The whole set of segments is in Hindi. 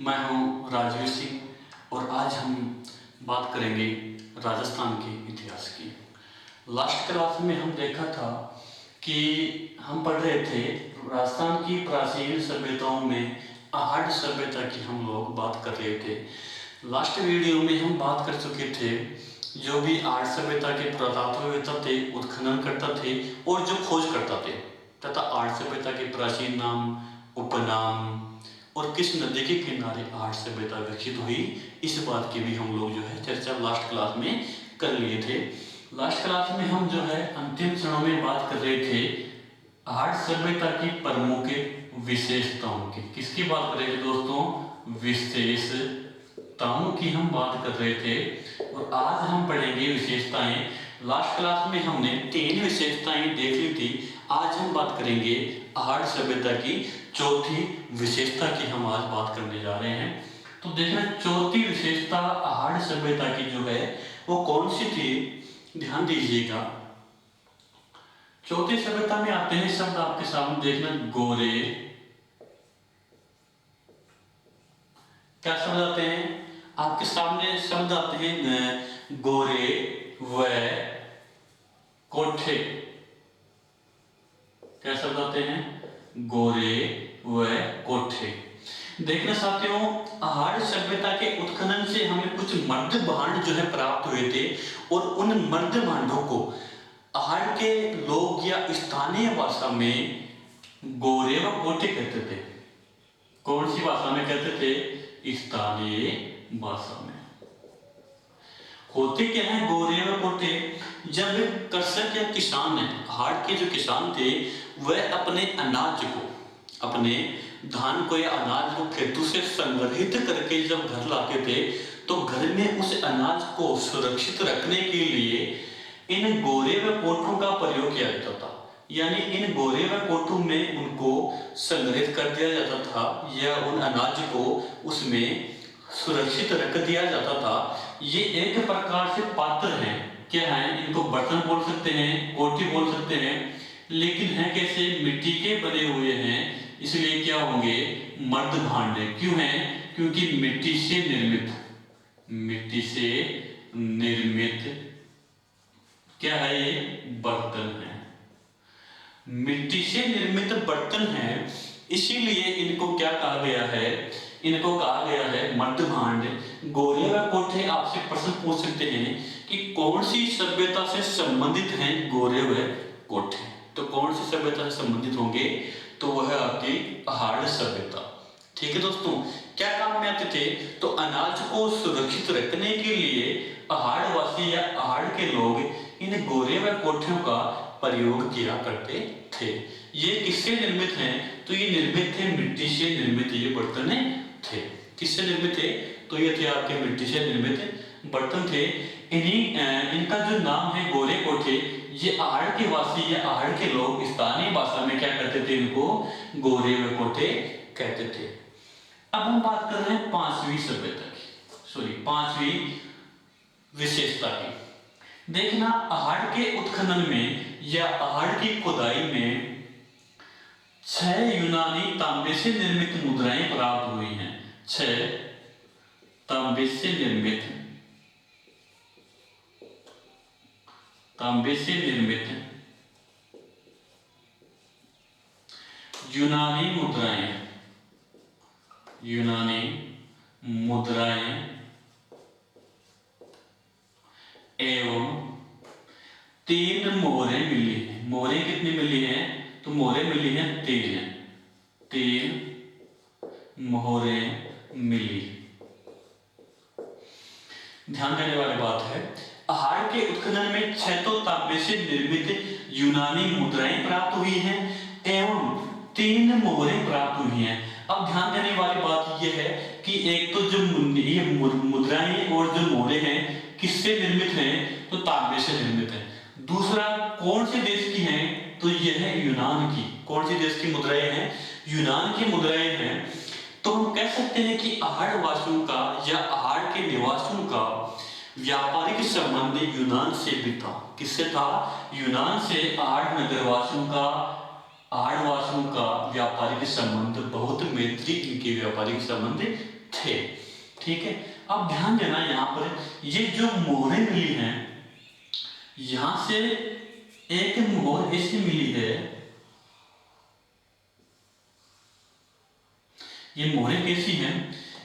मैं हूं राजवीर सिंह और आज हम बात करेंगे राजस्थान के इतिहास की। लास्ट क्लास में हम देखा था कि हम पढ़ रहे थे राजस्थान की प्राचीन सभ्यताओं में आहड़ सभ्यता की हम लोग बात कर रहे थे। लास्ट वीडियो में हम बात कर चुके थे जो भी आहड़ सभ्यता के पुरातत्ववेत्ता थे, उत्खनन करता थे और जो खोज करता थे तथा आहड़ सभ्यता के प्राचीन नाम, उपनाम और किस नदी के किनारे आहड़ सभ्यता विकसित हुई, इस बात की भी हम लोग जो है चर्चा लास्ट क्लास में कर लिए थे। लास्ट क्लास में हम जो है अंतिम क्षणों में बात कर रहे थे आहड़ सभ्यता की प्रमुख विशेषताओं की। किसकी बात कर रहे थे दोस्तों? विशेषताओं की हम बात कर रहे थे और आज हम पढ़ेंगे विशेषताएं। लास्ट क्लास में हमने 3 विशेषताएं देख ली थी। आज हम बात करेंगे आहड़ सभ्यता की चौथी विशेषता की हम आज बात करने जा रहे हैं। तो देखना चौथी विशेषता आहड़ सभ्यता की जो है वो कौन सी थी, ध्यान दीजिएगा। चौथी सभ्यता में आते हैं शब्द आपके सामने, देखना गोरे। क्या शब्द आते हैं आपके सामने? शब्द आते हैं गोरे व कोठे। क्या शब्द आते हैं? गोरे व कोठे। देखना साथियों, आहड़ सभ्यता के उत्खनन से हमें कुछ मर्द भांड जो है प्राप्त हुए थे और उन मर्द भांडों को आहड़ के लोग या स्थानीय भाषा में गोरे व कोठे कहते थे। कौन सी भाषा में कहते थे? स्थानीय भाषा में। होते क्या है गोरे व कोठे? जब कृषक या किसान है, आहड़ के जो किसान थे वह अपने अनाज को, अपने धान को या अनाज को खेतों से संग्रहित करके जब घर लाते थे तो घर में उस अनाज को सुरक्षित रखने के लिए इन गोरे व कोठों का प्रयोग किया जाता था। यानी इन गोरे व कोठों में उनको संग्रहित कर दिया जाता था या उन अनाज को उसमें सुरक्षित रख दिया जाता था। ये एक प्रकार से पात्र हैं। क्या है? इनको बर्तन बोल सकते हैं, कोठी बोल सकते हैं, लेकिन हैं कैसे? मिट्टी के बने हुए हैं, इसलिए क्या होंगे? मर्द भांडे। क्यों हैं? क्योंकि मिट्टी से निर्मित क्या है? ये बर्तन है, मिट्टी से निर्मित बर्तन है, इसीलिए इनको क्या कहा गया है? इनको कहा गया है मर्द भांड। गोरे व कोठे आपसे प्रश्न पूछ सकते हैं कि कौन सी सभ्यता से संबंधित हैं गोरे व कोठे? तो कौन सी सभ्यता से संबंधित होंगे? तो वह आपकी आहड़ सभ्यता। ठीक है दोस्तों, क्या काम में आते थे? तो अनाज को सुरक्षित रखने के लिए आहड़ वासी या आहड़ के लोग इन गोरे व कोठों का प्रयोग किया करते थे। ये किससे निर्मित हैं? तो ये निर्मित थे मिट्टी से निर्मित ये बर्तन थे। किससे निर्मित थे? तो ये थे आपके मिट्टी से निर्मित बर्तन थे। इनका जो नाम है गोरे कोठे, ये आहड़ के वासी या आहड़ के लोग स्थानीय भाषा में क्या करते थे? इनको गोरे व कोठे कहते थे। अब हम बात कर रहे हैं पांचवी विशेषता की। देखना आहड़ के उत्खनन में या आहड़ की खुदाई में 6 यूनानी तांबे से निर्मित मुद्राएं प्राप्त हुई हैं। 6 तांबे से निर्मित यूनानी मुद्राएं एवं 3 मोहरें मिली हैं। मोहरें कितनी मिली हैं? तो मोहरें मिली हैं 3 मोहरें मिली। ध्यान देने वाली बात है, आहड़ के उत्खनन में 6 तो तांबे से निर्मित यूनानी मुद्राएं प्राप्त हुई हैं एवं 3 मोहरें प्राप्त हुई हैं। अब ध्यान देने वाली बात यह है कि एक तो जो ये मुद्राएं और जो मोहरें हैं किससे निर्मित हैं? तो तांबे से निर्मित है। दूसरा कौन से देश की हैं? तो यह है यूनान की। कौन सी देश की मुद्राएं हैं? यूनान की मुद्राएं हैं। तो हम कह सकते हैं कि आहड़ वासियों का या आहड़ के निवासियों का व्यापारिक संबंध यूनान से भी था। किससे था? यूनान से आहड़ नगरवासियों का, आहड़ वासियों का व्यापारिक संबंध, बहुत मैत्री इनके व्यापारिक संबंध थे। ठीक है, अब ध्यान देना यहाँ पर ये जो मोहरें मिली हैं, यहां से एक मोहर ऐसी मिली है, ये मोहरें कैसी हैं,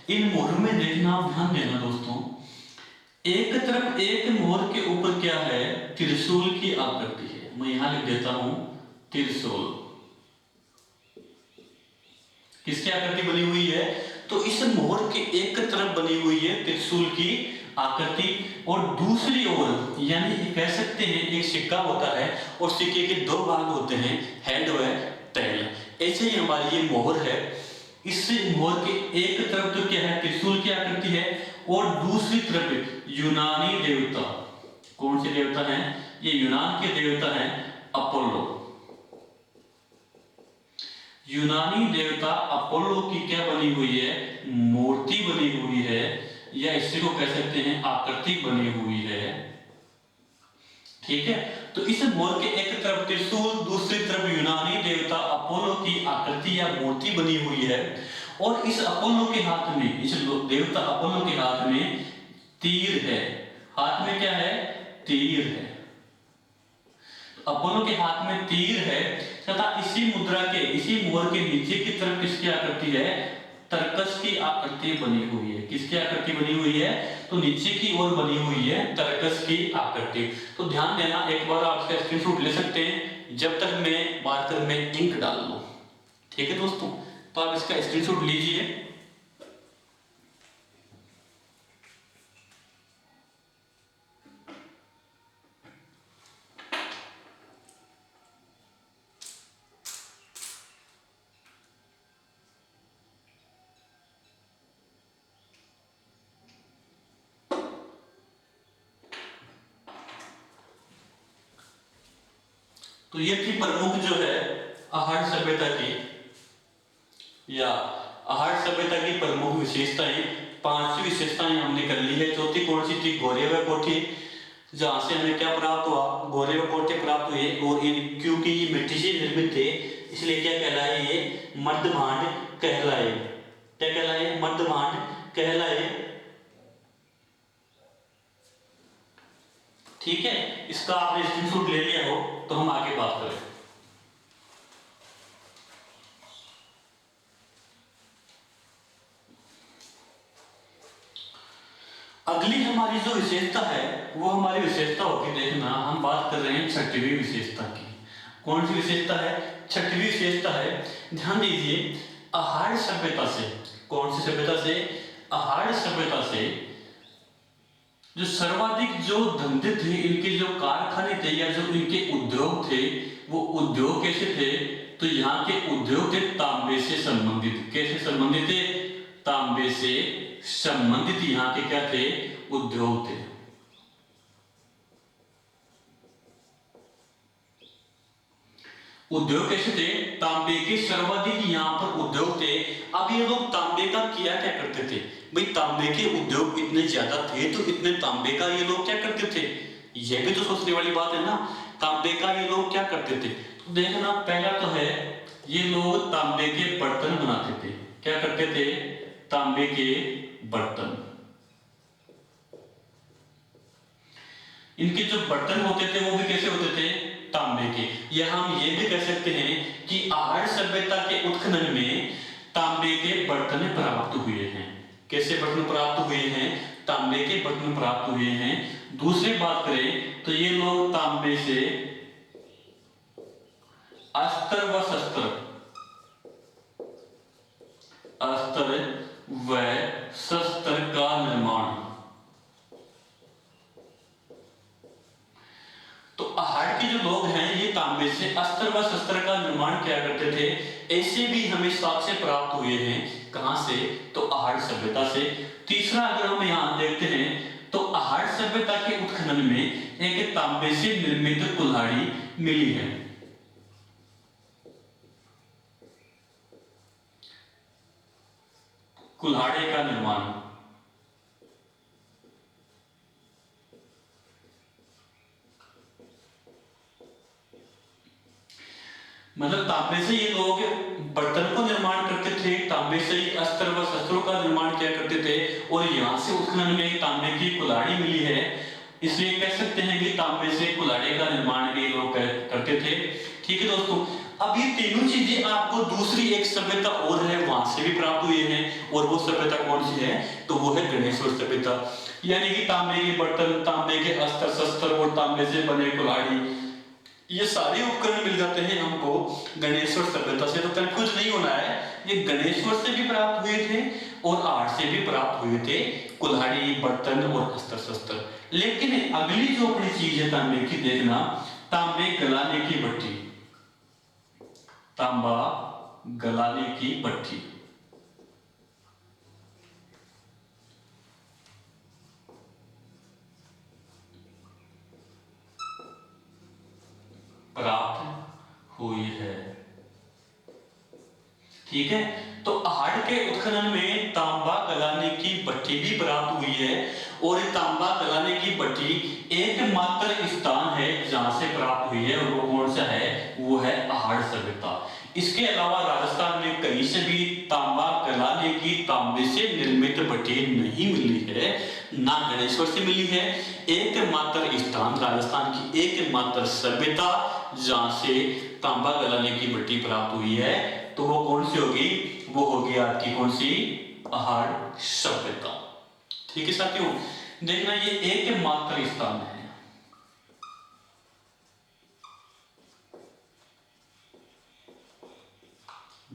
इन मोहरों में देखना, आप ध्यान देना दोस्तों, एक तरफ एक मोहर के ऊपर क्या है, त्रिशूल की आकृति है। मैं यहां लिख देता हूं त्रिशूल। किसकी आकृति बनी हुई है, तो इस मोहर के एक तरफ बनी हुई है त्रिशूल की आकृति, और दूसरी ओर यानी कह सकते हैं एक सिक्का होता है और सिक्के के दो भाग होते हैं, हेड व टेल। ऐसे ही हमारी ये मोहर है, इस मोहर के एक तरफ तो क्या है, त्रिशूल की आकृति है, और दूसरी तरफ यूनानी देवता, कौन से देवता हैं, ये यूनान के देवता हैं अपोलो। यूनानी देवता अपोलो की क्या बनी हुई है, मूर्ति बनी हुई है, या इसी को कह सकते हैं आकृति बनी हुई है। ठीक है, तो इस मोर के एक तरफ त्रिशूल, दूसरी तरफ यूनानी देवता अपोलो की आकृति या मूर्ति बनी हुई है, और इस अपोलो के हाथ में, इस देवता अपोलो के हाथ में तीर है। हाथ में क्या है, तीर है। अपोलो के हाथ में तीर है, तथा इसी मुद्रा के, इसी मोर के नीचे की तरफ किसकी आकृति है, तरकस की आकृति बनी हुई है। किसकी आकृति बनी हुई है, तो नीचे की ओर बनी हुई है तरकस की आकृति। तो ध्यान देना, एक बार आप इसका स्क्रीनशॉट ले सकते हैं जब तक मैं मार्कर में इंक डाल लूं। ठीक है दोस्तों, तो आप इसका स्क्रीनशॉट लीजिए। तो ये थी प्रमुख जो है आहड़ सभ्यता की, या आहड़ सभ्यता की प्रमुख विशेषताएं। पांचवी विशेषताएं हमने कर ली है। चौथी कौन सी थी, गोरे व कोठे, जहां से हमें क्या प्राप्त हुआ, गोरे व कोठे प्राप्त हुए, और इन क्योंकि ये मिट्टी से निर्मित थे इसलिए क्या कहलाए, ये मर्दभांड कहलाए। क्या कहलाए, मर्दभांड कहलाए। ठीक है, इसका आपने स्क्रीनशॉट ले लिया हो तो हम आगे बात करें। अगली हमारी जो विशेषता है वो हमारी विशेषता होगी, देखना हम बात कर रहे हैं छठवीं विशेषता की। कौन सी विशेषता है, छठवीं विशेषता है, ध्यान दीजिए, आहड़ सभ्यता से, कौन सी सभ्यता से, आहड़ सभ्यता से जो सर्वाधिक जो धंधे थे, इनके जो कारखाने थे या जो इनके उद्योग थे, वो उद्योग कैसे थे, तो यहाँ के उद्योग थे तांबे से संबंधित। कैसे संबंधित थे, तांबे से संबंधित यहाँ के क्या थे, उद्योग थे। उद्योग कैसे थे, तांबे के सर्वाधिक यहाँ पर उद्योग थे। अब ये लोग तांबे का किया क्या करते थे, भाई तांबे के उद्योग इतने ज्यादा थे तो इतने तांबे का ये लोग क्या करते थे, ये भी तो सोचने वाली बात है ना। तांबे का ये लोग क्या करते थे, तो देखना, पहला तो है ये लोग तांबे के बर्तन बनाते थे। क्या करते थे, तांबे के बर्तन। इनके जो बर्तन होते थे वो भी कैसे होते थे, तांबे के। या हम ये भी कह सकते हैं कि आहड़ सभ्यता के उत्खनन में तांबे के बर्तन प्राप्त हुए हैं। कैसे बर्तन प्राप्त हुए हैं, तांबे के बर्तन प्राप्त हुए हैं। दूसरी बात करें तो ये लोग तांबे से अस्त्र व शस्त्र, अस्त्र व शस्त्र का निर्माण। तो आहड़ के जो लोग हैं ये तांबे से अस्त्र व शस्त्र का निर्माण किया करते थे। ऐसे भी हमें साक्ष्य प्राप्त हुए हैं, कहां से, तो आहड़ सभ्यता से। तीसरा अगर हम यहां देखते हैं तो आहड़ सभ्यता के उत्खनन में एक तांबे से निर्मित कुल्हाड़ी मिली है। कुल्हाड़ी का निर्माण, मतलब तांबे से ये लोग बर्तन को निर्माण करते थे तांबे से ही अस्त्र व शस्त्रों का निर्माण किया करते थे, और यहाँ से उत्खनन में तांबे की कुल्हाड़ी मिली है, इसलिए कह सकते हैं कि तांबे से कुल्हाड़ी का निर्माण भी लोग करते थे। ठीक है दोस्तों, अब ये तीनों चीजें आपको दूसरी एक सभ्यता और है वहां से भी प्राप्त हुई है, और वो सभ्यता कौन सी है, तो वो है गणेश्वर सभ्यता। यानी कि तांबे के बर्तन, तांबे के अस्त्र शस्त्र और तांबे से बने कुल्हाड़ी, ये सारे उपकरण मिल जाते हैं हमको गणेश्वर सभ्यता से। तो कंफ्यूज नहीं होना है, ये गणेश्वर से भी प्राप्त हुए थे और आर्ट से भी प्राप्त हुए थे, कुल्हाड़ी, बर्तन और अस्त्र शस्त्र। लेकिन अगली जो अपनी चीज है तांबे की, देखना, तांबे गलाने की भट्टी, तांबा गलाने की भट्टी। प्राप्त हुई है। ठीक है, तो आहड़ के उत्खनन में तांबा गलाने की भट्टी भी प्राप्त हुई है, और तांबा गलाने की भट्टी एकमात्र स्थान है जहां से प्राप्त हुई है, और वो कौन सा है, वो है आहड़ सभ्यता। इसके अलावा राजस्थान में कहीं से भी तांबा गलाने की तांबे से निर्मित भट्टी नहीं मिली है, ना गणेश्वर से मिली है। एकमात्र स्थान, राजस्थान की एकमात्र सभ्यता जहां से तांबा गलाने की भट्टी प्राप्त हुई है, तो वो कौन सी होगी, वो होगी आपकी कौन सी, आहड़ सभ्यता। ठीक है साथियों, देखना ये एकमात्र स्थान है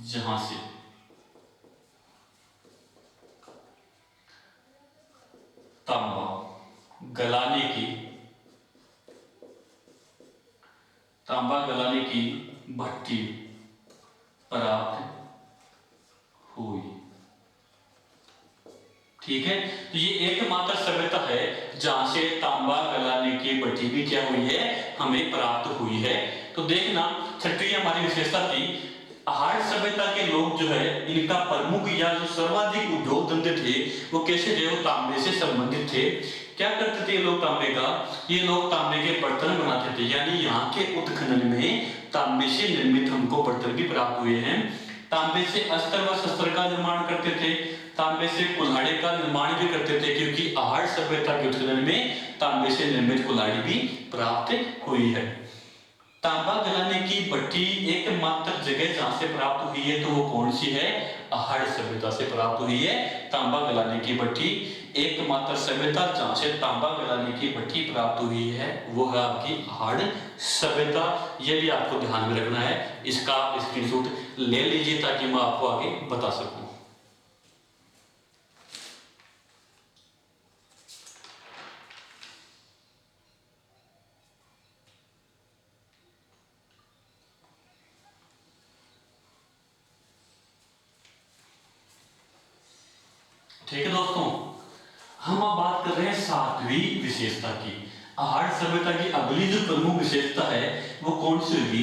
जहां से तांबा गलाने की, तांबा गलाने की भट्टी प्राप्त हुई। ठीक है, तो ये एकमात्र सभ्यता है जहां से तांबा गलाने की भट्टी भी क्या हुई है, हमें प्राप्त हुई है। तो देखना, छठी हमारी विशेषता थी, आहड़ सभ्यता के लोग जो है, इनका प्रमुख या जो सर्वाधिक उद्योग धंधे थे वो कैसे थे, वो तांबे से संबंधित थे। क्या करते थे ये लोग तांबे का, ये लोग तांबे के बर्तन बनाते थे, यानी यहाँ के उत्खनन में तांबे से निर्मित हमको बर्तन भी प्राप्त हुए हैं। तांबे से अस्त्र व शस्त्र का निर्माण करते थे, तांबे से कुल्हाड़ी का निर्माण भी करते थे, क्योंकि आहड़ सभ्यता के उत्खनन में तांबे से निर्मित कुल्हाड़ी भी प्राप्त हुई है। तांबा गलाने की भट्टी एकमात्र जगह जहां से प्राप्त हुई है, तो वो कौन सी है, आहड़ सभ्यता से प्राप्त हुई है तांबा गलाने की भट्टी। एकमात्र सभ्यता जहां से तांबा गलाने की भट्टी प्राप्त हुई है, वो है आपकी आहड़ सभ्यता। ये भी आपको ध्यान में रखना है, इसका स्क्रीनशॉट ले लीजिए ताकि मैं आपको आगे बता सकूं। ठीक है दोस्तों, हम अब बात कर रहे हैं सातवीं विशेषता की। आहड़ सभ्यता की अगली जो प्रमुख विशेषता है वो कौन सी होगी,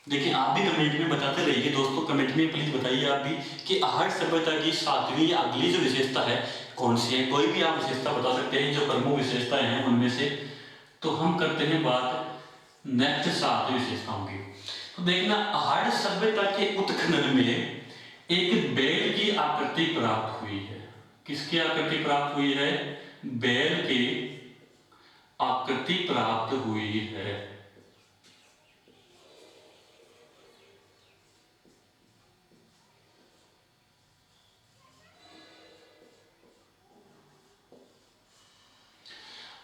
देखिए आप भी कमेंट में बताते रहिए दोस्तों, कमेंट में प्लीज बताइए आप भी कि आहड़ सभ्यता की सातवीं या अगली जो विशेषता है कौन सी है। कोई भी आप विशेषता बता सकते हैं जो प्रमुख विशेषताएं हैं उनमें से। तो हम करते हैं बात नेक्स्ट सातवीं विशेषताओं की। तो देखना, आहड़ सभ्यता के उत्खनन में एक बैल की आकृति प्राप्त हुई है। किसकी आकृति प्राप्त हुई है, बैल की आकृति प्राप्त हुई है।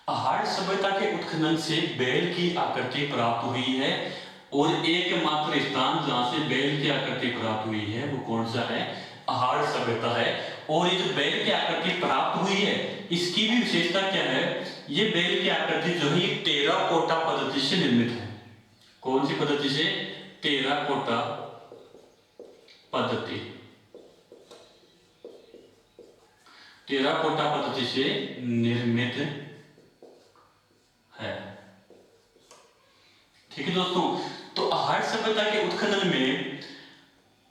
आहड़ सभ्यता के उत्खनन से बैल की आकृति प्राप्त हुई है, और एकमात्र स्थान जहां से बैल की आकृति प्राप्त हुई है वो कौन सा है, आहड़ सभ्यता है। और ये जो बैल की आकृति प्राप्त हुई है, इसकी भी विशेषता क्या है, ये बैल की आकृति जो है टेराकोटा पद्धति से निर्मित है। कौन सी पद्धति से, टेराकोटा पद्धति, टेराकोटा पद्धति से निर्मित है। ठीक है दोस्तों, तो आहड़ सभ्यता के उत्खनन में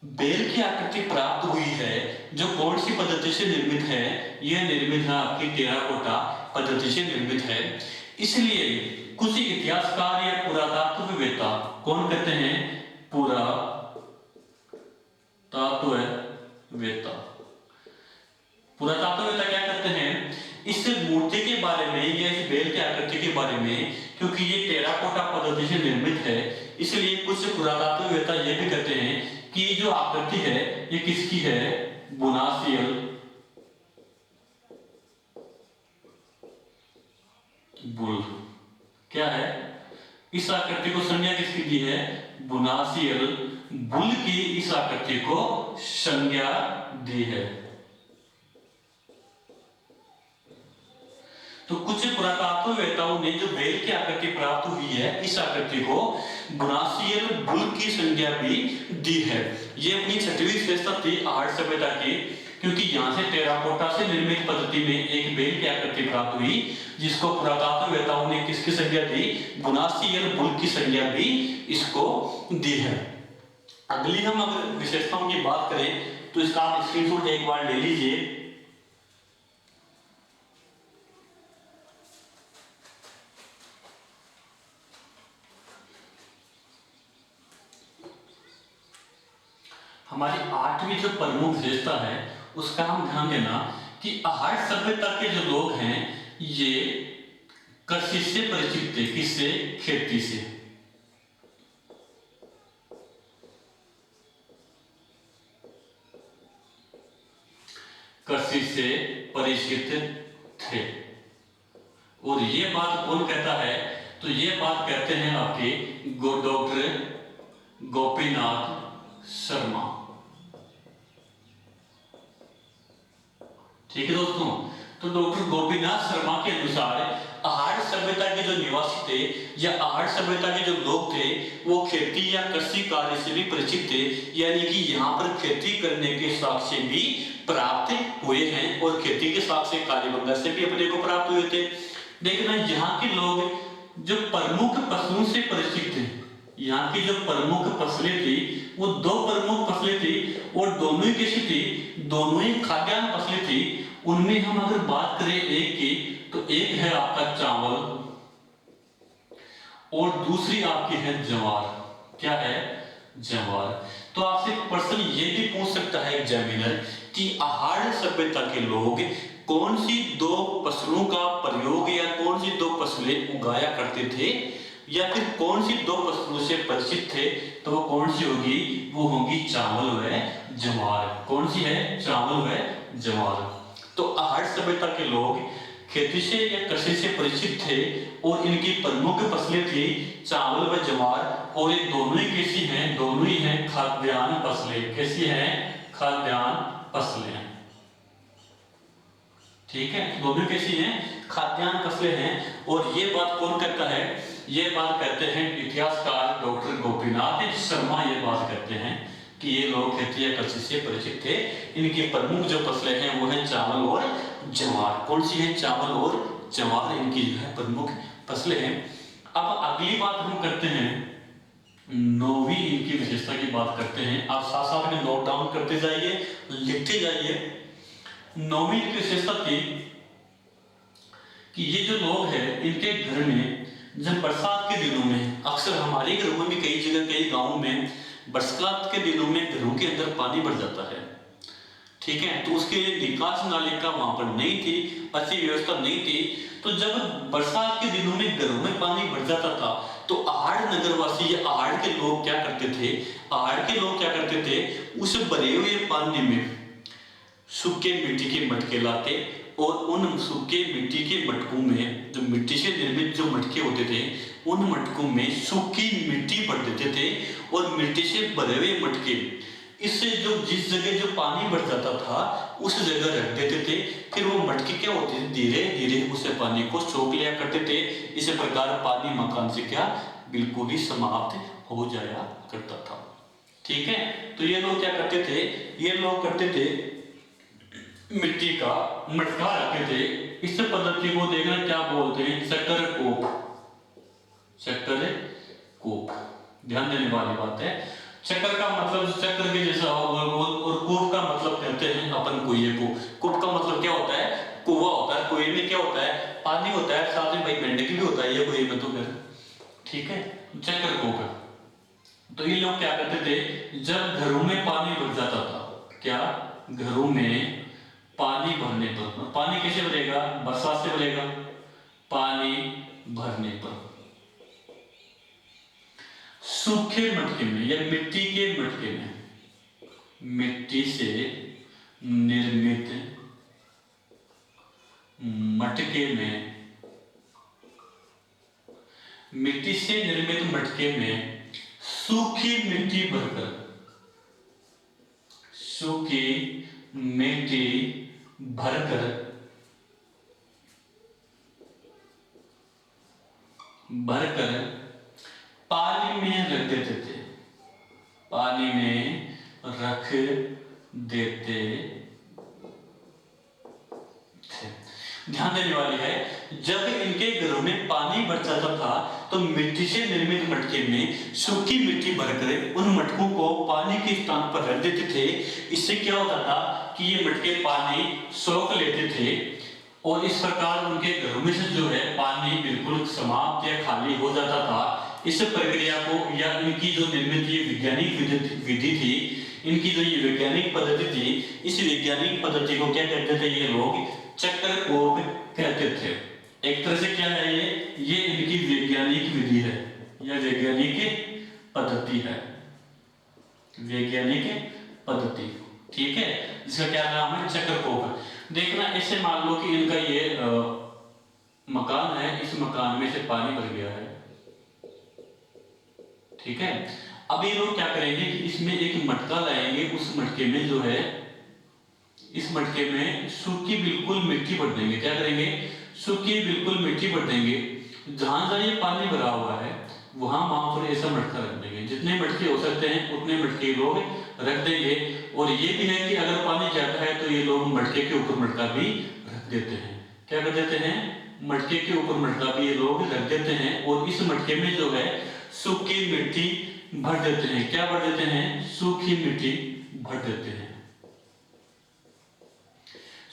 बैल की आकृति प्राप्त हुई है, जो कौन सी पद्धति से निर्मित है, यह निर्मित है आपकी टेराकोटा पद्धति से निर्मित है। इसलिए कुछ इतिहासकार या पुरातत्ववेत्ता कौन कहते हैं, पुरातत्ववेत्ता पुरातत्ववेत्ता। पुरातत्ववेत्ता क्या करते हैं, इस मूर्ति के बारे में या इस बेल की आकृति के बारे में, क्योंकि ये टेराकोटा पद्धति से निर्मित है, इसलिए कुछ पुरातत्ववेत्ता ये भी कहते हैं कि ये जो आकृति है ये किसकी है, बोनासियल बुल। क्या है, इस आकृति को संज्ञा किसकी दी है, बोनासियल बुल की इस आकृति को संज्ञा दी है। तो कुछ पुरातत्ववेत्ताओं ने जो बेल की आकृति प्राप्त हुई है, इस आकृति को बोनासियल बुल की संज्ञा भी दी है। ये अपनी छठवीं विशेषता थी आहट सभ्यता की, क्योंकि यहाँ से टेराकोटा से निर्मित पद्धति में एक बेल की आकृति प्राप्त हुई, जिसको पुरातत्ववेत्ताओं ने किसकी संज्ञा दी, बोनासियल बुल की संज्ञा भी इसको दी है। अगली हम अगर विशेषताओं की बात करें तो इसका आप स्क्रीनशॉट एक बार ले लीजिए। हमारी आठवीं जो प्रमुख विशेषता है उसका हम ध्यान देना कि आहट सभ्यता के जो लोग हैं ये कृषि से परिचित थे। किससे, खेती से। कृषि से परिचित थे। और ये बात कौन कहता है, तो ये बात कहते हैं आपके डॉक्टर गोपीनाथ शर्मा। ठीक है दोस्तों, तो डॉक्टर गोपीनाथ शर्मा के अनुसार आहट सभ्यता के जो निवासी थे या आहट सभ्यता के जो लोग थे वो खेती या कृषि कार्य से भी परिचित थे, यानी कि यहाँ पर खेती करने के साक्ष्य भी प्राप्त हुए हैं और खेती के साक्ष्य कालीबंगा से भी अपने को प्राप्त हुए थे। देखना, यहाँ के लोग जो प्रमुख फसलों से परिचित थे, यहाँ की जो प्रमुख फसलें थी वो दो प्रमुख फसलें थी और दोनों ही कैसी थी, दोनों ही खाद्यान्न फसलें थी। उनमें हम अगर बात करें एक की, तो एक है आपका चावल और दूसरी आपकी है ज्वार। क्या है, ज्वार। तो आपसे प्रश्न ये भी पूछ सकता है एग्जामिनर कि आहट सभ्यता के लोग कौन सी दो फसलों का प्रयोग या कौन सी दो फसलें उगाया करते थे, या फिर कौन सी दो फसलों से परिचित थे, तो वो कौन सी होगी, वो होगी चावल व ज्वार। कौन सी है, चावल व ज्वार। तो आहट सभ्यता के लोग खेती से या कृषि से परिचित थे और इनकी प्रमुख फसलें थी चावल व ज्वार, और ये दोनों ही कैसी हैं, दोनों ही हैं खाद्यान्न फसलें। कैसी हैं, खाद्यान्न फसलें। ठीक है, दोनों कैसी हैं, खाद्यान्न फसलें हैं। और ये बात कौन कहता है, ये बात कहते हैं इतिहासकार डॉक्टर गोपीनाथ शर्मा। ये बात कहते हैं कि ये लोग खेती या कृषि से परिचित थे। इनकी प्रमुख जो फसलें हैं वो है चावल और ज्वार। कौन सी है, चावल और ज्वार, इनकी जो है प्रमुख फसलें हैं। अब अगली बात हम करते हैं, नौवीं इनकी विशेषता की बात करते हैं। आप साथ साथ में नोट डाउन करते जाइए, लिखते जाइए। नौवीं इनकी विशेषता थी कि ये जो लोग हैं इनके घर में जब बरसात के दिनों में, अक्सर हमारे घरों में भी कई जगह कई गांवों में बरसात के दिनों में घरों के अंदर पानी भर जाता है। ठीक है, तो उसके लिए निकास नाले का वहां पर नहीं थी, अच्छी व्यवस्था नहीं थी। तो जब बरसात के दिनों में घरों में पानी भर जाता था तो आहट नगरवासी या आहट के लोग क्या करते थे, आहट के लोग क्या करते थे, उस भरे हुए पानी में सूखे मिट्टी के मटके लाते और उन सूखे मिट्टी के मटकों में, जो मिट्टी से निर्मित जो मटके होते थे, उन मटकों में सूखी मिट्टी भर देते थे और मिट्टी से भरे हुए मटके इससे जो जिस जगह जो पानी भर जाता था उस जगह रख देते थे। फिर वो मटके क्या होते थे, धीरे धीरे उस पानी को सोख लिया करते थे। इस प्रकार पानी मकान से क्या बिल्कुल ही समाप्त हो जाया करता था। ठीक है, तो ये लोग क्या करते थे, ये लोग करते थे मिट्टी का मटका रखते थे। इस पद्धति को देखना क्या बोलते हैं, चक्कर कोप। चक्कर कोप, ध्यान देने वाली बात है। चक्कर का मतलब चक्र के जैसा होगा और कूप का मतलब कहते हैं अपन कुएं को। कूप का मतलब क्या होता है, कुआं होता है। कुएं में क्या होता है, पानी होता है, साथ में भाई मेंढक भी होता है ये कुएं में तो फिर। ठीक है, चक्कर कोप। तो ये लोग क्या करते थे, जब घरों में पानी भर जाता था, क्या घरों में पानी भरने पर, पानी कैसे भरेगा, बरसात से भरेगा, पानी भरने पर सूखे मटके में या मिट्टी के मटके में, मिट्टी से निर्मित मटके में, मिट्टी से निर्मित मटके में सूखी मिट्टी भरकर, सूखी मिट्टी भरकर भरकर पानी में रख देते थे, पानी में रख देते थे। ध्यान देने वाली है, जब इनके घरों में पानी भर जाता था तो मिट्टी से निर्मित मटके में सूखी मिट्टी भरकर उन मटकों को पानी के स्थान पर रख देते थे। इससे क्या होता था कि ये मटके पानी सोख लेते थे और इस प्रकार उनके घरों में से जो है पानी बिल्कुल समाप्त या खाली हो जाता था। इस प्रक्रिया को या इनकी जो निर्मित ये वैज्ञानिक विधि थी, इनकी जो ये वैज्ञानिक पद्धति थी, इस वैज्ञानिक पद्धति को क्या कहते थे ये लोग, चक्रकोप कहते थे। एक तरह से क्या है ये इनकी वैज्ञानिक विधि है या वैज्ञानिक पद्धति है, वैज्ञानिक पद्धति, ठीक है, जिसका क्या नाम है, चक्रकोप। देखना ऐसे मान लो कि इनका ये मकान है, इस मकान में से पानी भर गया है, ठीक है। अब ये लोग क्या करेंगे कि इसमें एक मटका लाएंगे, उस मटके में जो है, इस मटके में सूखी बिल्कुल मिट्टी भर देंगे। क्या करेंगे, सूखी बिल्कुल मिट्टी भर देंगे। जहां जहां ये पानी भरा हुआ है वहां पर ऐसा मटका रख देंगे, जितने मटके हो सकते हैं उतने मटके लोग रख देंगे। और ये भी है कि अगर पानी ज्यादा है तो ये लोग मटके के ऊपर मटका भी रख देते हैं। क्या कर देते हैं, मटके के ऊपर मटका भी ये लोग रख देते हैं और इस मटके में जो है सूखी मिट्टी भर देते हैं। क्या भर देते हैं, सूखी मिट्टी भर देते हैं।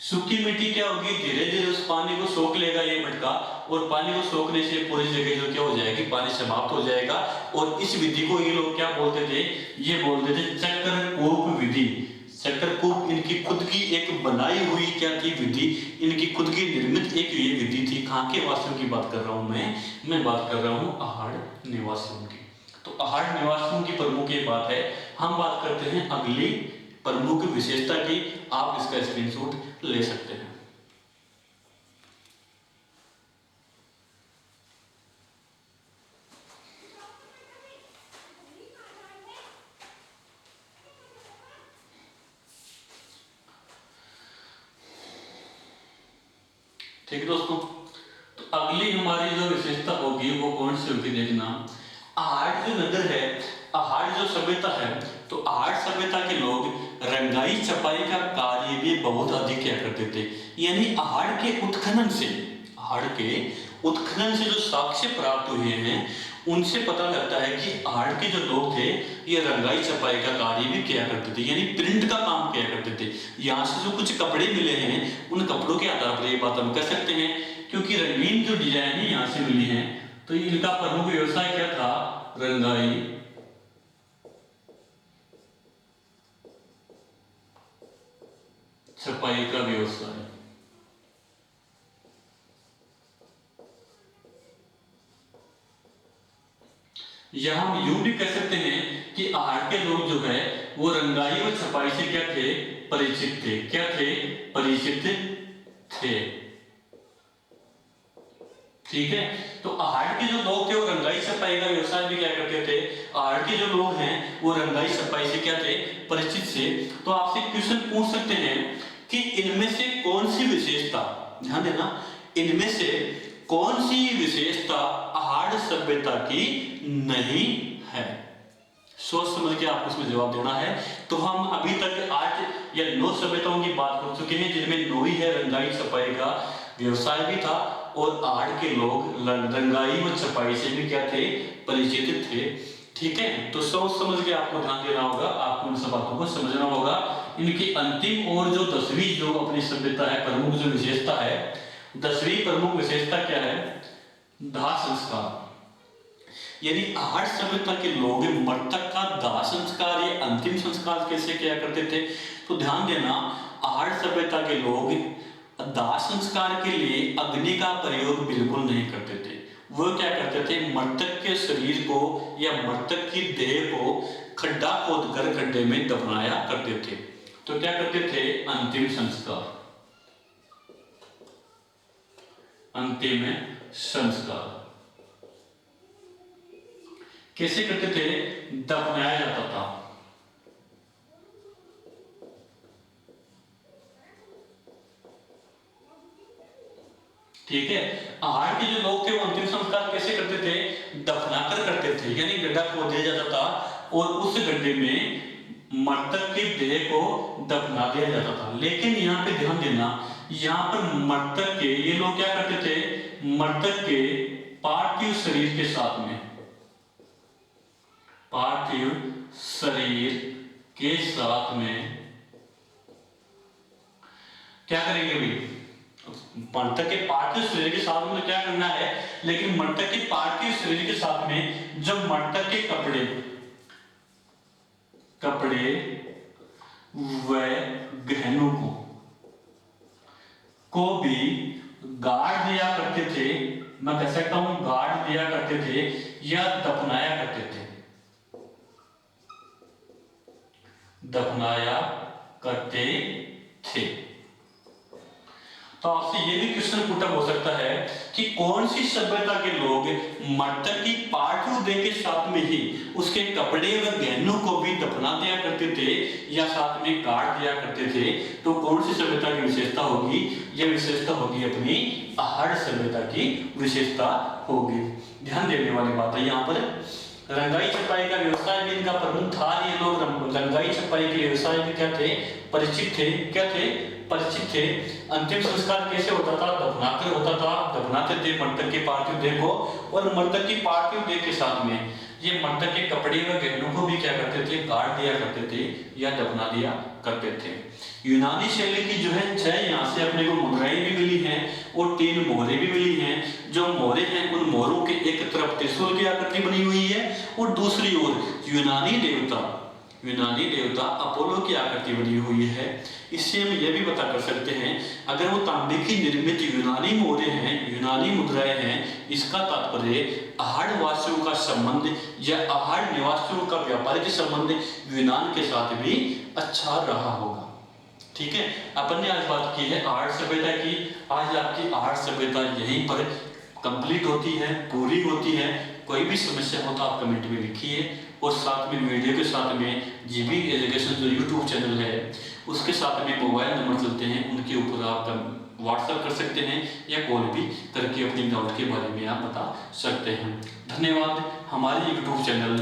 सूखी मिट्टी क्या होगी, धीरे धीरे उस पानी को सोख लेगा ये मटका, और पानी को सोखने से पूरी जगह जो क्या हो जाएगी, पानी समाप्त हो जाएगा। और इस विधि को ये लोग क्या बोलते थे, ये बोलते थे चक्रकूप विधि। चक्रकूप इनकी खुद की एक बनाई हुई क्या थी, विधि, इनकी खुद की निर्मित एक ये विधि थी। कहाँ के वासियों की बात कर रहा हूं मैं बात कर रहा हूं आहड़ निवासियों की। तो आहड़ निवासियों की प्रमुख ये बात है। हम बात करते हैं अगली प्रमुख विशेषता की, आप इसका स्क्रीनशॉट ले सकते हैं। ठीक है दोस्तों, तो अगली हमारी जो विशेषता होगी वो कौन सी होगी, देखना। आहड़ जो नगर है, आहड़ जो सभ्यता है, तो आहड़ सभ्यता के लोग रंगाई छपाई का कार्य भी बहुत अधिक किया करते थे। यानी आहड़ के उत्खनन से, आहड़ के उत्खनन से जो साक्ष्य प्राप्त हुए हैं उनसे पता लगता है कि आहड़ के जो लोग थे ये रंगाई छपाई का कार्य भी किया करते थे, यानी प्रिंट का काम किया करते थे। यहाँ से जो कुछ कपड़े मिले हैं उन कपड़ों के आधार पर ये बात हम कह सकते हैं, क्योंकि रंगीन जो डिजाइन यहाँ से मिली है, तो इनका प्रमुख व्यवसाय क्या था, रंगाई छपाई का व्यवसाय। यह हम यूं भी कह सकते हैं कि आहड़ के लोग जो है वो रंगाई और छपाई से क्या थे, परिचित थे। क्या थे, परिचित थे, ठीक है। तो आहड़ के जो लोग थे वो रंगाई छपाई का व्यवसाय भी क्या करते थे। आहड़ के जो लोग हैं वो रंगाई छपाई से क्या थे, परिचित से। तो आपसे क्वेश्चन पूछ सकते हैं कि इनमें से कौन सी विशेषता, ध्यान देना, इनमें से कौन सी विशेषता आहड़ सभ्यता की नहीं है। सोच समझ के आपको इसमें जवाब देना है। तो हम अभी तक 8 या 9 सभ्यताओं की बात कर चुके हैं, जिनमें 9 ही है रंगाई छपाई का व्यवसाय भी था और आहड़ के लोग रंगाई और छपाई से भी क्या थे, परिचित थे, ठीक है। तो सोच समझ के आपको ध्यान देना होगा, आपको इन सब बातों को समझना होगा। इनकी अंतिम और जो 10वीं जो अपनी सभ्यता है, प्रमुख जो विशेषता है, 10वीं प्रमुख विशेषता क्या है, दाह संस्कार। यानी आहार सभ्यता के लोग मृतक का दाह संस्कार या अंतिम संस्कार कैसे किया करते थे? तो ध्यान देना, आहार सभ्यता के लोग दाह संस्कार के लिए अग्नि का प्रयोग बिल्कुल नहीं करते थे। वो क्या करते थे, मृतक के शरीर को या मृतक की देह को खड्डा खोदकर गड्ढे में दफनाया करते थे। तो क्या करते थे, अंतिम संस्कार, अंतिम संस्कार कैसे करते थे, दफनाया जाता था। ठीक है, आहार के जो लोग थे वो अंतिम संस्कार कैसे करते थे, दफनाकर करते थे, यानी गड्ढा खोद दिया जाता था और उस गड्ढे में मृतक की देह को दफना दिया जाता था। लेकिन यहाँ पे ध्यान देना, यहाँ पर मृतक के ये लोग क्या करते थे, मृतक के पार्थिव शरीर के साथ में, पार्थिव शरीर के साथ में क्या करेंगे भाई, मृतक के पार्थिव शरीर के साथ में क्या करना है, लेकिन मृतक के पार्थिव शरीर के साथ में जब मृतक के कपड़े व गहनों को भी गाड़ दिया करते थे, मैं कह सकता हूं गाड़ दिया करते थे या दफनाया करते थे, दफनाया करते थे। तो आपसे ये भी क्वेश्चन पुटअप हो सकता है कि कौन सी सभ्यता के लोग मृतक की पार्थिव देह के साथ में ही उसके कपड़े व गहनों को भी दफना दिया करते थे या साथ में काट दिया करते थे? तो कौन सी सभ्यता की विशेषता होगी? यह विशेषता होगी अपनी आहार सभ्यता की विशेषता होगी। ध्यान देने वाली बात है यहाँ पर, रंगाई छपाई का व्यवसाय भी इनका प्रमुख था। ये लोग रंगाई छपाई के व्यवसाय में क्या थे, परिचित थे। क्या थे, परिचित थे। अंतिम संस्कार कैसे होता था, दफनाकर होता था, दफनाते थे मृतक के पार्थिव देह को, और मृतक की पार्थिव देह के साथ में ये मृतक के कपड़े व गहनों को भी क्या करते थे, गाड़ दिया करते थे या दफना दिया करते थे। यूनानी शैली की जो है 6 यहाँ से अपने को मुद्राएं भी मिली हैं और 3 मोहरे भी मिली हैं। जो मोहरे हैं उन मोहरों के एक तरफ त्रिशूल की आकृति बनी हुई है और दूसरी ओर यूनानी देवता अपोलो की आकृति बनी हुई है। इससे हम यह भी पता कर सकते हैं, अगर वो तांबे की निर्मित यूनानी मोहरे हैं, यूनानी मुद्राएं हैं, इसका तात्पर्य आहार वासियों का संबंध या आहार निवासियों का व्यापारिक संबंध यूनान के साथ भी अच्छा रहा होगा। ठीक है, अपन ने आज बात की है आहार सभ्यता की। आज आपकी आहार सभ्यता यहीं पर कंप्लीट होती है, पूरी होती है। कोई भी समस्या हो तो आप कमेंट में लिखिए, और साथ में वीडियो के साथ में जीबी एजुकेशन जो यूट्यूब चैनल है उसके साथ में मोबाइल नंबर चलते हैं, उनके ऊपर आप व्हाट्सएप कर सकते हैं या कॉल भी करके अपने डाउट के बारे में आप बता सकते हैं। धन्यवाद। हमारे यूट्यूब चैनल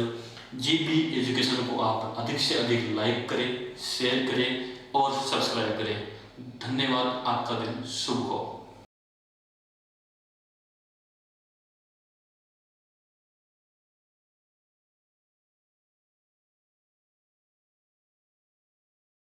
जीबी एजुकेशन को आप अधिक से अधिक लाइक करें, शेयर करें और सब्सक्राइब करें। धन्यवाद। आपका दिन शुभ हो।